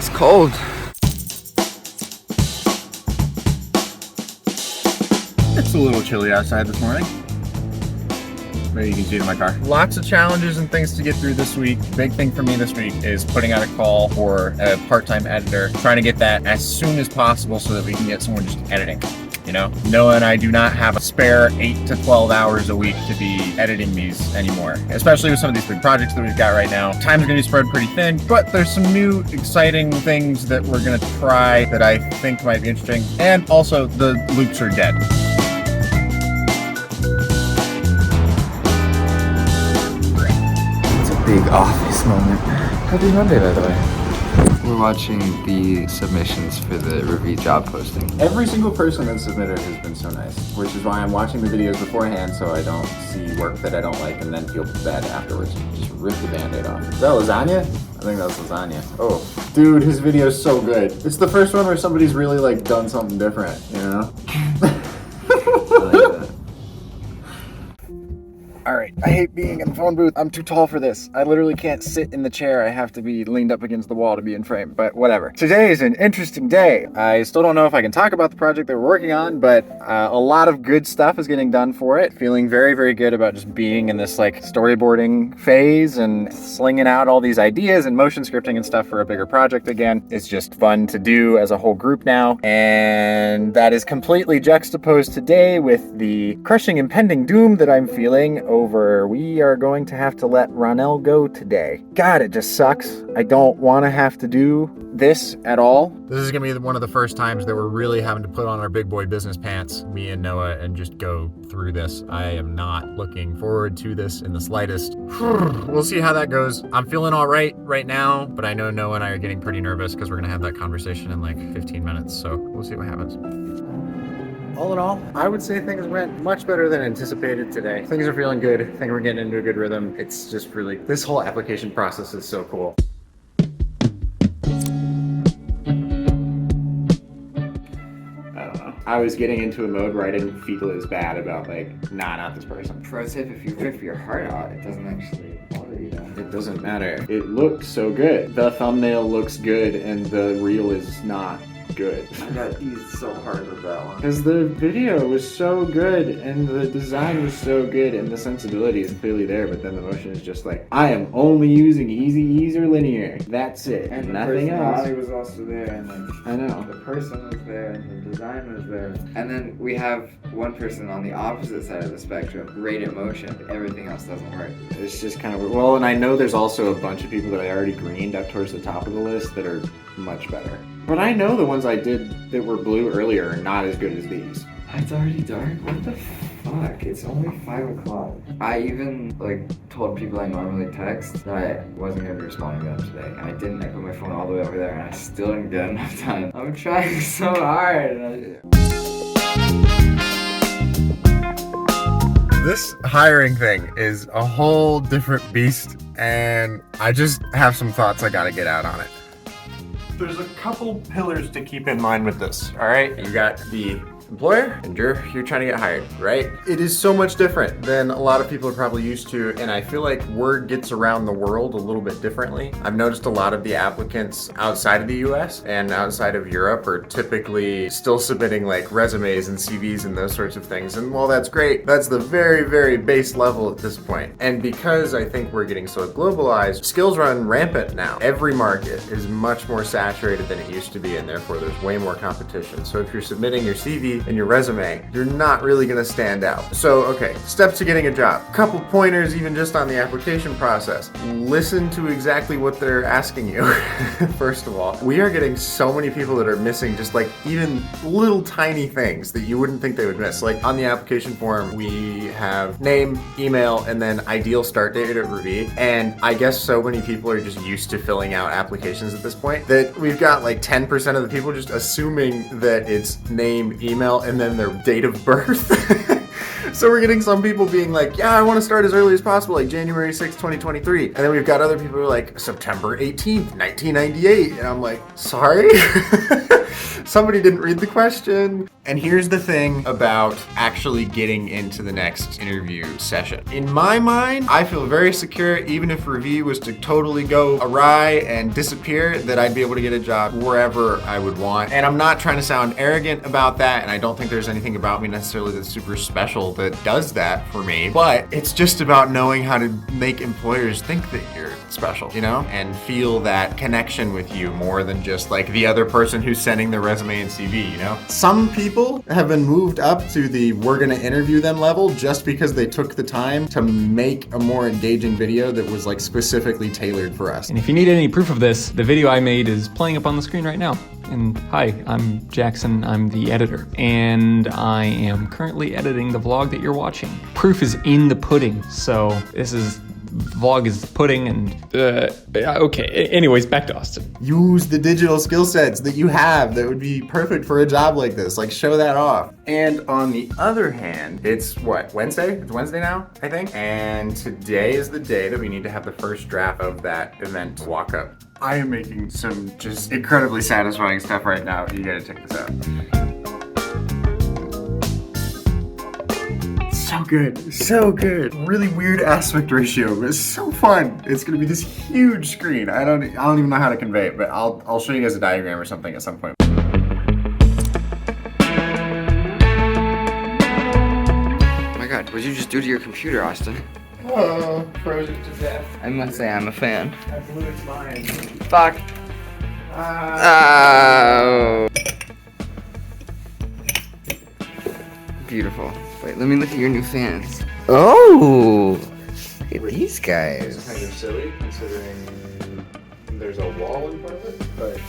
It's cold. It's a little chilly outside this morning. Maybe you can see it in my car. Lots of challenges and things to get through this week. Big thing for me this week is putting out a call for a part-time editor, trying to get that as soon as possible so that we can get someone just editing. You know, Noah and I do not have a spare 8 to 12 hours a week to be editing these anymore, especially with some of these big projects that we've got right now. Time's gonna be spread pretty thin, but there's some new exciting things that we're gonna try that I think might be interesting. And also the loops are dead. It's a big office moment. Happy Monday, by the way. We're watching the submissions for the Ravie job posting. Every single person that submitted has been so nice, which is why I'm watching the videos beforehand so I don't see work that I don't like and then feel bad afterwards. Just rip the band-aid off. Is that lasagna? I think that's lasagna. Oh, dude, his video is so good. It's the first one where somebody's really like done something different, you know? I like that. All right, I hate being in the phone booth. I'm too tall for this. I literally can't sit in the chair. I have to be leaned up against the wall to be in frame, but whatever. Today is an interesting day. I still don't know if I can talk about the project that we're working on, but a lot of good stuff is getting done for it. Feeling very, very good about just being in this like storyboarding phase and slinging out all these ideas and motion scripting and stuff for a bigger project again. It's just fun to do as a whole group now. And that is completely juxtaposed today with the crushing impending doom that I'm feeling over we are going to have to let Ronell go today. God, it just sucks. I don't want to have to do this at all. This is gonna be one of the first times that we're really having to put on our big boy business pants, me and Noah, and just go through this. I am not looking forward to this in the slightest. We'll see how that goes. I'm feeling all right now, but I know Noah and I are getting pretty nervous because we're gonna have that conversation in like 15 minutes, so we'll see what happens. All in all, I would say things went much better than anticipated today. Things are feeling good. I think we're getting into a good rhythm. It's just really, this whole application process is so cool. I don't know. I was getting into a mode where I didn't feel as bad about like, nah, not this person. Pro tip, if you rip your heart out, it doesn't actually bother you though. It doesn't matter. It looks so good. The thumbnail looks good and the reel is not good. I got teased so hard with that one. Because the video was so good and the design was so good and the sensibility is clearly there, but then the motion is just like, I am only using easy ease or linear. That's it. And nothing the else. personality was also there, and like I know. the person was there, and the design was there. And then we have one person on the opposite side of the spectrum, great at motion, but everything else doesn't work. It's just kind of weird. Well, and I know there's also a bunch of people that I already greened up towards the top of the list that are much better. But I know the ones I did that were blue earlier are not as good as these. It's already dark? What the fuck? It's only 5 o'clock. I even like told people I normally text that I wasn't gonna be responding to them today. And I didn't. I put my phone all the way over there and I still didn't get enough time. I'm trying so hard. This hiring thing is a whole different beast, and I just have some thoughts I gotta get out on it. There's a couple pillars to keep in mind with this, all right? You got the employer and you're trying to get hired, right? It is so much different than a lot of people are probably used to, and I feel like word gets around the world a little bit differently. I've noticed a lot of the applicants outside of the US and outside of Europe are typically still submitting like resumes and CVs and those sorts of things, and while that's great, that's the very, very base level at this point. And because I think we're getting so globalized, skills run rampant now. Every market is much more saturated than it used to be, and therefore there's way more competition. So if you're submitting your CV and your resume, you're not really gonna stand out. So, okay, steps to getting a job. Couple pointers even just on the application process. Listen to exactly what they're asking you, first of all. We are getting so many people that are missing just like even little tiny things that you wouldn't think they would miss. Like on the application form, we have name, email, and then ideal start date at Ravie. And I guess so many people are just used to filling out applications at this point that we've got like 10% of the people just assuming that it's name, email, and then their date of birth. So we're getting some people being like, yeah, I want to start as early as possible, like January 6th, 2023. And then we've got other people who are like, September 18th, 1998. And I'm like, sorry? Somebody didn't read the question. And here's the thing about actually getting into the next interview session. In my mind, I feel very secure, even if Ravie was to totally go awry and disappear, that I'd be able to get a job wherever I would want. And I'm not trying to sound arrogant about that, and I don't think there's anything about me necessarily that's super special that does that for me, but it's just about knowing how to make employers think that you're special, you know, and feel that connection with you more than just like the other person who's sending their resume and CV, you know? Some people have been moved up to the we're gonna interview them level just because they took the time to make a more engaging video that was like specifically tailored for us. And if you need any proof of this, the video I made is playing up on the screen right now. And hi, I'm Jackson, I'm the editor, and I am currently editing the vlog that you're watching. Proof is in the pudding, so vlog is pudding and, okay, anyways, back to Austin. Use the digital skill sets that you have that would be perfect for a job like this, like show that off. And on the other hand, it's what, Wednesday? It's Wednesday now, I think? And today is the day that we need to have the first draft of that event walk up. I am making some just incredibly satisfying stuff right now. You gotta check this out. So good, so good. Really weird aspect ratio, but it's so fun. It's gonna be this huge screen. I don't even know how to convey it, but I'll show you guys a diagram or something at some point. Oh my god, what did you just do to your computer, Austin? Oh, froze it to death. I must say I'm a fan. I blew its mind. Fuck. Oh. Beautiful. Wait, let me look at your new fans. Oh! Look at these guys. It's kind of silly considering there's a wall in front of it, but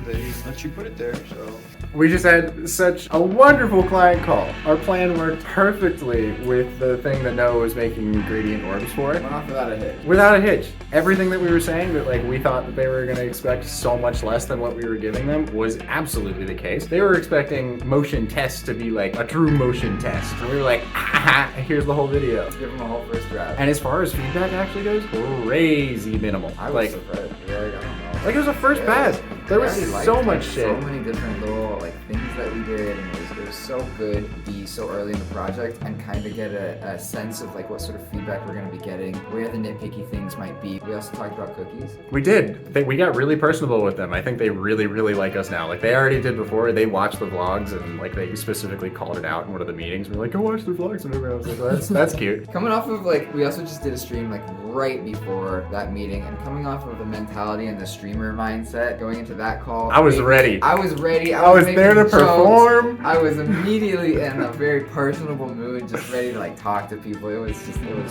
they let you put it there, so. We just had such a wonderful client call. Our plan worked perfectly with the thing that Noah was making gradient orbs for it. Went off without a hitch. Without a hitch. Everything that we were saying that like we thought that they were gonna expect so much less than what we were giving them was absolutely the case. They were expecting motion tests to be like a true motion test. And we were like, ah, here's the whole video. Let's give them a whole first draft. And as far as feedback actually goes, crazy minimal. I was surprised. Yeah, I don't know. Like it was a first pass. There was so much shit. So many different little like things that we did, and it was so good to be so early in the project and kind of get a sense of like what sort of feedback we're going to be getting, where the nitpicky things might be. We also talked about cookies. We did. We got really personable with them. I think they really, really like us now. Like they already did before. They watched the vlogs and like they specifically called it out in one of the meetings. We're like, go watch the vlogs, and everyone was like, well, that's cute. Coming off of like, we also just did a stream like right before that meeting, and coming off of the mentality and the streamer mindset going into that call. I was ready. I was ready. I was there to perform. I was immediately in a very personable mood, just ready to like talk to people. It was such a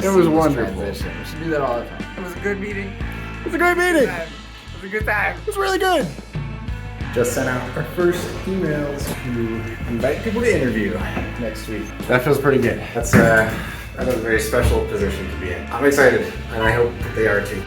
seamless transition. We should do that all the time. It was a good meeting. It was a great meeting. It was a good time. It was really good. Just sent out our first emails to invite people to interview next week. That feels pretty good. That's a very special position to be in. I'm excited, and I hope that they are too.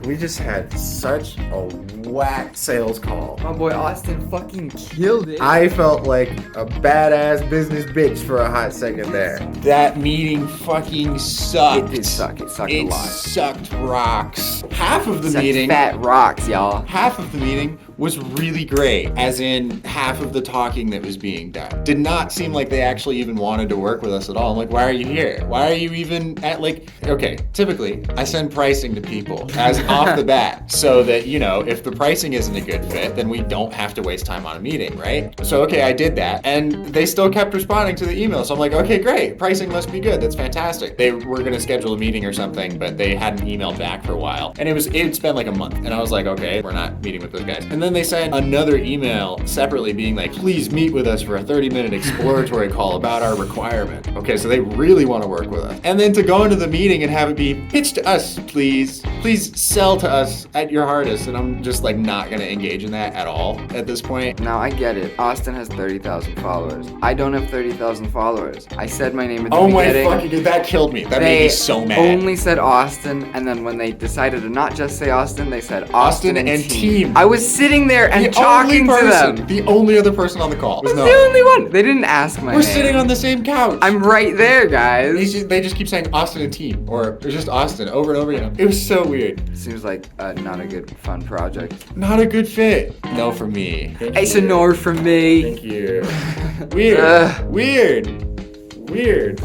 We just had such a whack sales call. My boy Austin fucking killed it. I felt like a badass business bitch for a hot second there. That meeting fucking sucked. It did suck. It sucked a lot. It sucked rocks. Half of the Sucked meeting. fat rocks, y'all. Half of the meeting was really great, as in half of the talking that was being done. Did not seem like they actually even wanted to work with us at all. I'm like, why are you here? Why are you even at like, okay, typically I send pricing to people as off the bat so that, you know, if the pricing isn't a good fit, then we don't have to waste time on a meeting, right? So, okay, I did that, and they still kept responding to the email. So I'm like, okay, great, pricing must be good. That's fantastic. They were gonna schedule a meeting or something, but they hadn't emailed back for a while. And it'd been like a month. And I was like, okay, we're not meeting with those guys. And then they sent another email separately being like, please meet with us for a 30-minute exploratory call about our requirement. Okay, so they really want to work with us. And then to go into the meeting and have it be, pitch to us, please. Please sell to us at your hardest. And I'm just like not gonna engage in that at all at this point. Now I get it. Austin has 30,000 followers. I don't have 30,000 followers. I said my name at the beginning. Oh my fucking, that killed me. That made me so mad. They only said Austin, and then when they decided to not just say Austin, they said Austin and team. I was sitting sitting there and talking to them. The only other person on the call was I'm the only one. They didn't ask my We're name. sitting on the same couch. I'm right there, guys. They just keep saying Austin and team, or just Austin over and over again. It was so weird. Seems like not a good fun project. Not a good fit. No for me. It's a no for me. Thank you. Weird. Weird. Weird.